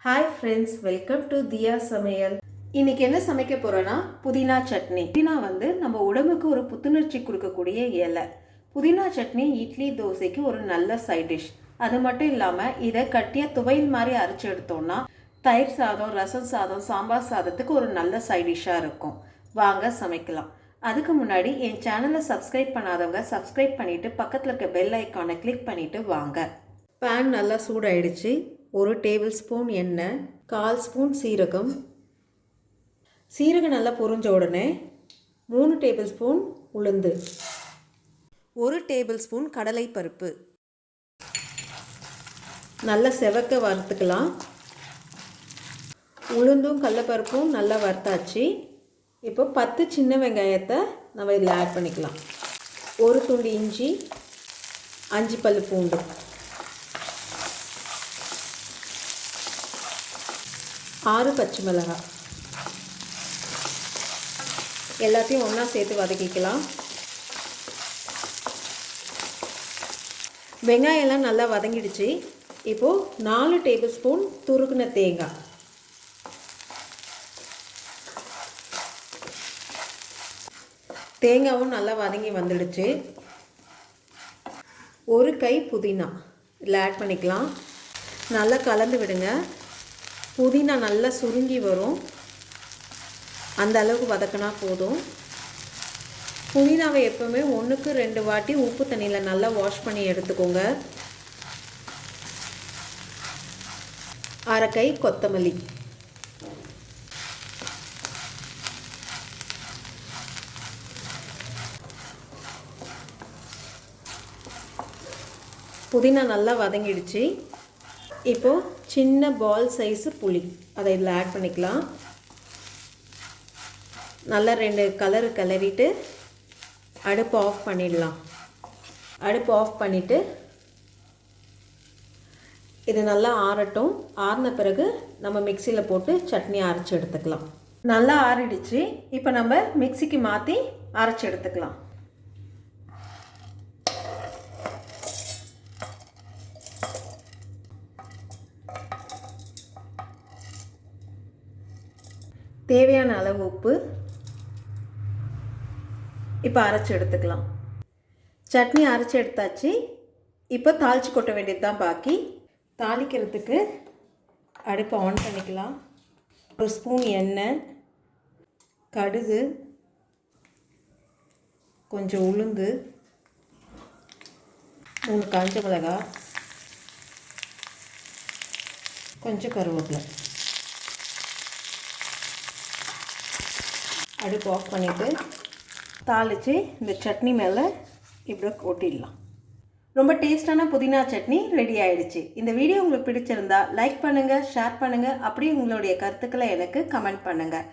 Hi friends, welcome to Diya Samayal. இன்னைக்கு என்ன சமைக்க போறோம்னா புதினா சட்னி. புதினா நம்ம உடம்புக்கு ஒரு புத்துணர்ச்சி கொடுக்கக்கூடிய இலை. புதினா சட்னி இட்லி தோசைக்கு ஒரு நல்ல சைட் டிஷ். அது மட்டும் இல்லாம இதை கட்டியா துவையல் மாதிரி அரைச்சு எடுத்தோம்னா தயிர் சாதம், ரசம் சாதம், சாம்பார் சாதத்துக்கு ஒரு நல்ல சைட் டிஷ்ஷா இருக்கும். வாங்க சமைக்கலாம். அதுக்கு முன்னாடி என் சேனலை சப்ஸ்கிரைப் பண்ணாதவங்க சப்ஸ்கிரைப் பண்ணிட்டு பக்கத்துல இருக்க பெல் ஐகானை கிளிக் பண்ணிட்டு வாங்க. பேன் நல்லா சூடாயிடுச்சு. 1 டேபிள் ஸ்பூன் எண்ணெய், 1/4 ஸ்பூன் சீரகம். சீரகம் நல்லா பொரிஞ்ச உடனே 3 டேபிள் ஸ்பூன் உளுந்து, 1 டேபிள் ஸ்பூன் கடலை பருப்பு நல்லா செவக்க வறுத்துக்கலாம். உளுந்தும் கடலைப்பருப்பும் நல்லா வறுத்தாச்சு. இப்போ 10 சின்ன வெங்காயத்தை நம்ம இதில் ஆட் பண்ணிக்கலாம். 1 துண்டு இஞ்சி, 5 பல்லு பூண்டு, 6 பச்சை மிளகாய் எல்லாத்தையும் ஒன்றா சேர்த்து வதக்கிக்கலாம். வெங்காயம் எல்லாம் நல்லா வதங்கிடுச்சு. இப்போது 4 டேபிள் ஸ்பூன் துருக்குன தேங்காய், தேங்காயும் நல்லா வதங்கி வந்துடுச்சு. 1 கை புதினா இதில் ஆட் பண்ணிக்கலாம். நல்லா கலந்து விடுங்க. புதினா நல்லா சுருங்கி வரும், அந்த அளவுக்கு வதக்கினா போதும். புதினாவை எப்போவுமே 1க்கு 2 வாட்டி உப்பு தண்ணியில் நல்லா வாஷ் பண்ணி எடுத்துக்கோங்க. 1/2 கை கொத்தமல்லி, புதினா நல்லா வதங்கிடுச்சு. இப்போது சின்ன பால் சைஸு புளி அதை இதில் ஆட் பண்ணிக்கலாம். நல்லா 2 கலரு கிளறிட்டு அடுப்பு ஆஃப் பண்ணிடலாம். அடுப்பு ஆஃப் பண்ணிவிட்டு இது நல்லா ஆறட்டும். ஆறின பிறகு நம்ம மிக்சியில் போட்டு சட்னி அரைச்சி எடுத்துக்கலாம். நல்லா ஆறிடுச்சு. இப்போ நம்ம மிக்சிக்கு மாற்றி அரைச்சி எடுத்துக்கலாம். தேவையான அளவு உப்பு இப்போ அரைச்சி எடுத்துக்கலாம். சட்னி அரைச்சி எடுத்தாச்சு. இப்போ தாளித்து கொட்ட வேண்டியது தான் பாக்கி. தாளிக்கிறதுக்கு அடுப்பை ஆன் பண்ணிக்கலாம். 1 ஸ்பூன் எண்ணெய், கடுகு, கொஞ்சம் உளுந்து, 3 காஞ்ச மிளகாய், கொஞ்சம் கருவேப்பிலை. அடுப்பு ஆஃப் பண்ணிவிட்டு தாளித்து இந்த சட்னி மேலே இப்படி கொட்டிடலாம். ரொம்ப டேஸ்டான புதினா சட்னி ரெடி ஆகிடுச்சு. இந்த வீடியோ உங்களுக்கு பிடிச்சிருந்தா லைக் பண்ணுங்கள், ஷேர் பண்ணுங்கள், அப்படியே உங்களுடைய கருத்துக்களை எனக்கு கமெண்ட் பண்ணுங்கள்.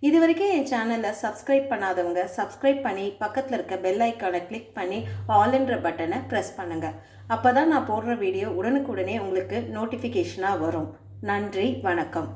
இது வரைக்கும் என் சேனலை சப்ஸ்கிரைப் பண்ணாதவங்க சப்ஸ்கிரைப் பண்ணி பக்கத்தில் இருக்க பெல் ஐக்கானை கிளிக் பண்ணி ஆல்ன்ற பட்டனை ப்ரெஸ் பண்ணுங்கள். அப்போ தான் நான் போடுற வீடியோ உடனுக்குடனே உங்களுக்கு நோட்டிஃபிகேஷனாக வரும். நன்றி, வணக்கம்.